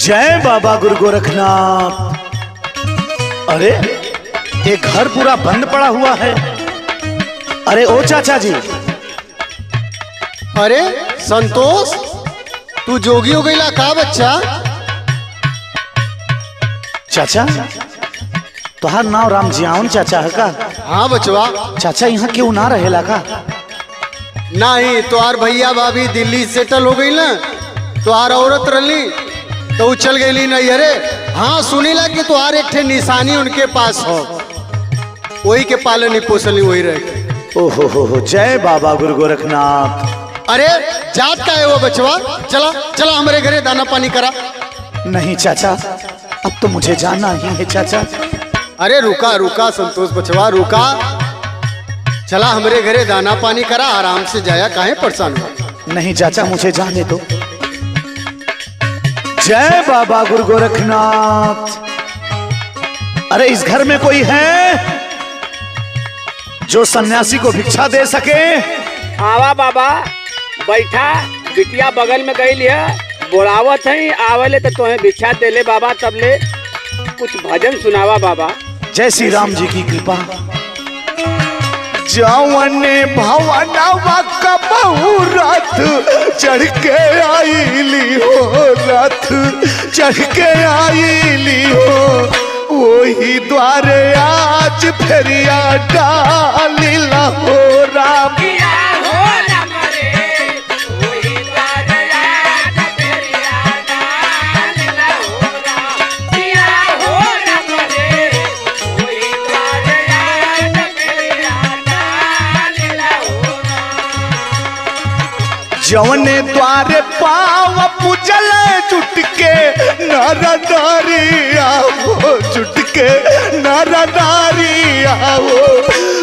जय बाबा गुरु गोरखनाथ। अरे ये घर पूरा बंद पड़ा हुआ है। अरे ओ चाचा जी। अरे संतोष, तू जोगी हो गईला का बच्चा? चाचा तुहार नाम राम जियावन चाचा है का? हाँ बचवा। चाचा यहाँ क्यों ना रहेला का? नहीं, तुहार भैया भाभी दिल्ली सेटल हो गई ना, तुहार औरत रही तो वो चल गई नहीं। अरे हाँ, सुनीला कि तुहार एक ठे निशानी उनके पास हो, वही के पालन पोषण वही रहे। ओहो हो, जय बाबा गुरु गोरखनाथ। अरे जात का है वो बचवा? चला चला हमारे घरे दाना पानी करा। नहीं चाचा, अब तो मुझे जाना ही है चाचा। अरे रुका रुका संतोष बचवा, रुका। चला हमारे घरे दाना पानी करा, आराम से जाया, काहे परेशान हुआ? नहीं चाचा, मुझे जाने दो। जय बाबा गुरु गोरखनाथ। अरे इस घर में कोई है जो सन्यासी को भिक्षा दे सके? आवा बाबा, बैठा। बिटिया बगल में गई है, बोलावत है, आवले तो तुम्हें भिक्षा दे ले बाबा। तब ले कुछ भजन सुनावा बाबा। जय श्री राम जी की कृपा। जवने भवनवा कबहू रथ चढ़ के आईली हो, रथ चढ़ के आईली हो, वही द्वारे आज फेरिया डालिला हो राम। जवने द्वारे पाव पूजल चुटके नर नारिया हो, चुटके नर नारिया हो,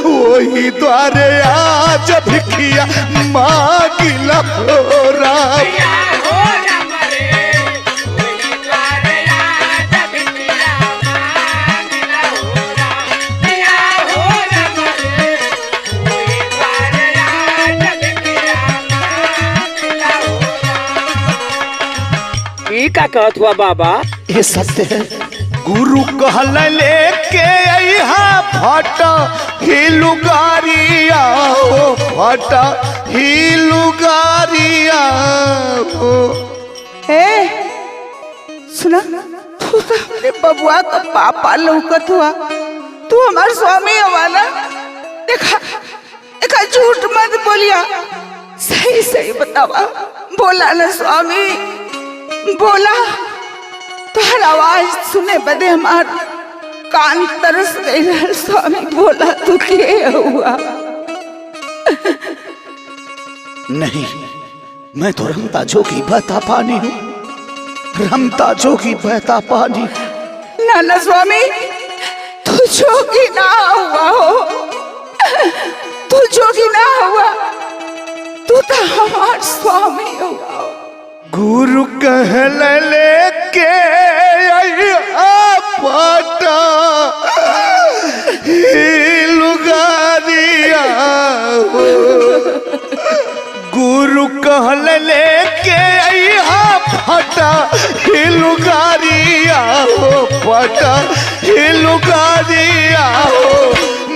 वही द्वारे आज भिखिया मांगिला हो राम। का कहत हुआ बाबा? ये सत्य है। गुरु कहल लेके अइहा फटा हिलुगारिया हो, फटा हिलुगारिया हो। सुना, अरे बबुआ का पापा लौकत हुआ, तू हमार स्वामी हवा ना। देखा देखा, झूठ मत बोलिया, सही सही बतावा। बोला ना स्वामी, बोला। तुहार आवाज सुने बदे हमार कान तरस गई। स्वामी बोला, तू के हुआ? नहीं, मैं तो रमता जोगी बहता पानी हूँ, रमता जोगी बहता पानी। ना ना स्वामी, तू जोगी ना हुआ हो, तू जोगी ना हुआ, तू तो हमार स्वामी हुआ हो। गुरु कहल लेके फटा हिलुगारिया हो, गुरु कहल लेके फटा हिलुगारिया हो, फटा हिलुगारिया हो,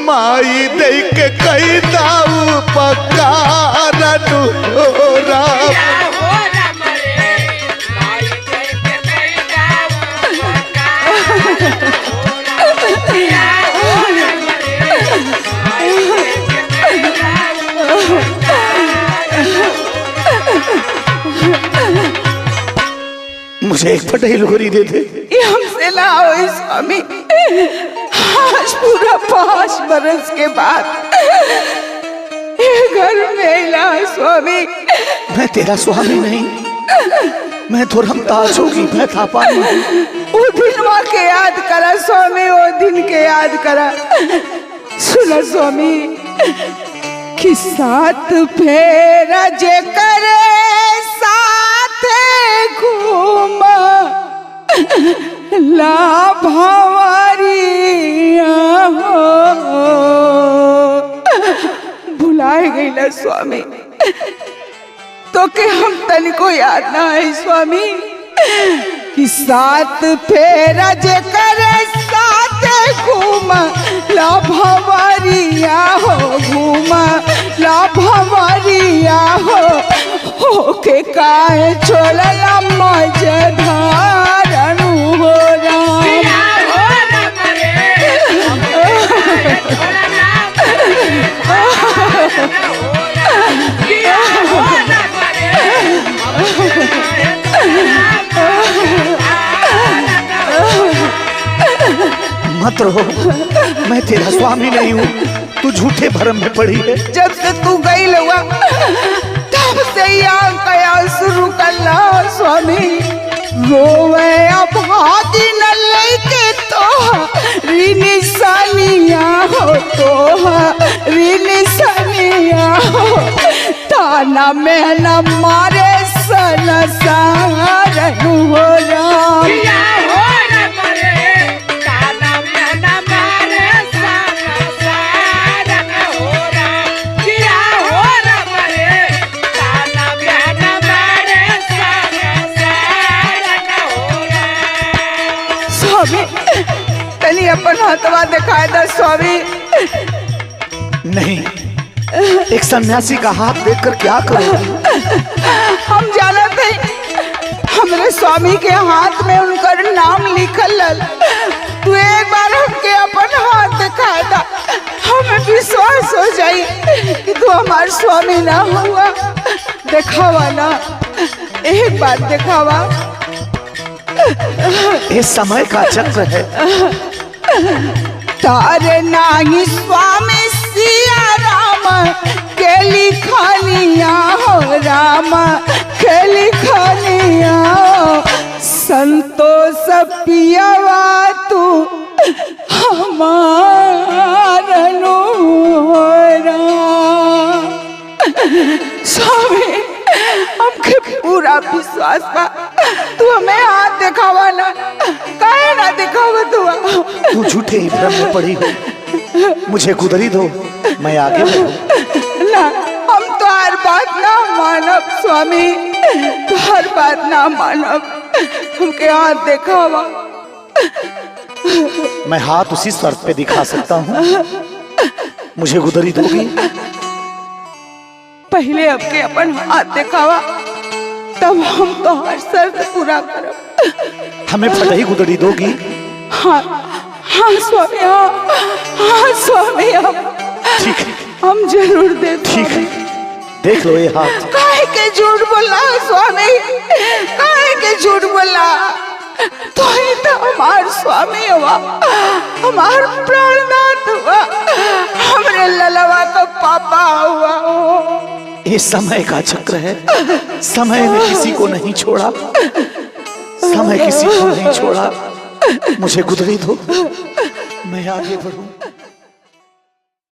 माई दे के कई दाऊ पकारन हो राम। मुझे एक फटे लोरी दे दे। ये हमसे ना हो स्वामी, आज पूरा 5 बरस के बाद ये घर में ला स्वामी। मैं तेरा स्वामी नहीं, मैं तो रमता जोगी बहता पानी। वो दिन के याद करा स्वामी, वो दिन के याद करा। सुना स्वामी, कि साथ फेरा जे करे साथ घूमा ला भंवरिया हो। भुलाए गई ना स्वामी, तो के हम तनिको याद ना है स्वामी। कि सात फेरा जे करे साथ घूम ला भंवरिया हो, घूम ला भंवरिया हो के काहे छोड़ला मझधार हो राम। मत रो, मैं तेरा स्वामी नहीं हूँ, तू झूठे भरम में पड़ी है। जब से तू गई हुआ तब से यहाँ कया शुरू करला स्वामी, रोवे अब हाथ न लेके तो रीनी सानिया हो, तो रीनी सानिया हो, ताना में न मारे सनसार हो राम। स्वामी तनी अपन हाथवा दिखाए दे स्वामी। नहीं, एक सन्यासी का हाथ देखकर क्या करोगी? हम जानते हैं हमरे स्वामी के हाथ में उनकर नाम लिखल लल। तू एक बार हमके अपन हाथ दिखाए दा, हमें विश्वास हो जाई कि तू हमार स्वामी ना हुआ। दिखावा ना, एक बार दिखावा। ये समय का चक्र है। तारे नाही स्वामी सिया राम के लिखनिया हो, राम के लिखनिया हो, संतोष पियावा तू हमार राम। स्वामी हमके पूरा विश्वास बा, तू हमें हाथ दिखावा ना, काहे ना दिखावा तू झूठे ही भ्रम में पड़ी हो। मुझे गुदरी दो, मैं आगे बढ़ूं। ना, हम तो हर बात ना मानब स्वामी, तो हर बात ना मानब, हमके हाथ दिखावा। मैं हाथ उसी शर्त पे दिखा सकता हूँ, मुझे गुदरी दोगी? पहले आपके अपन हाथ दिखावा, तब हम तो हर शर्त पूरा करब। हमें फटही गुदड़ी दोगी? हाँ हाँ स्वामी, हाँ स्वामी, ठीक है, हम जरूर दे। ठीक है, देख लो ये हाथ। काहे के झूठ बोला स्वामी, काहे के झूठ बोला? तो ही तो हमार स्वामी हुआ, हमार प्राणनाथ हुआ, हमरे ललवा का पापा हुआ। ये समय का चक्र है, समय ने किसी को नहीं छोड़ा, समय किसी को नहीं छोड़ा। मुझे गुदरी दो, मैं आगे बढ़ूं।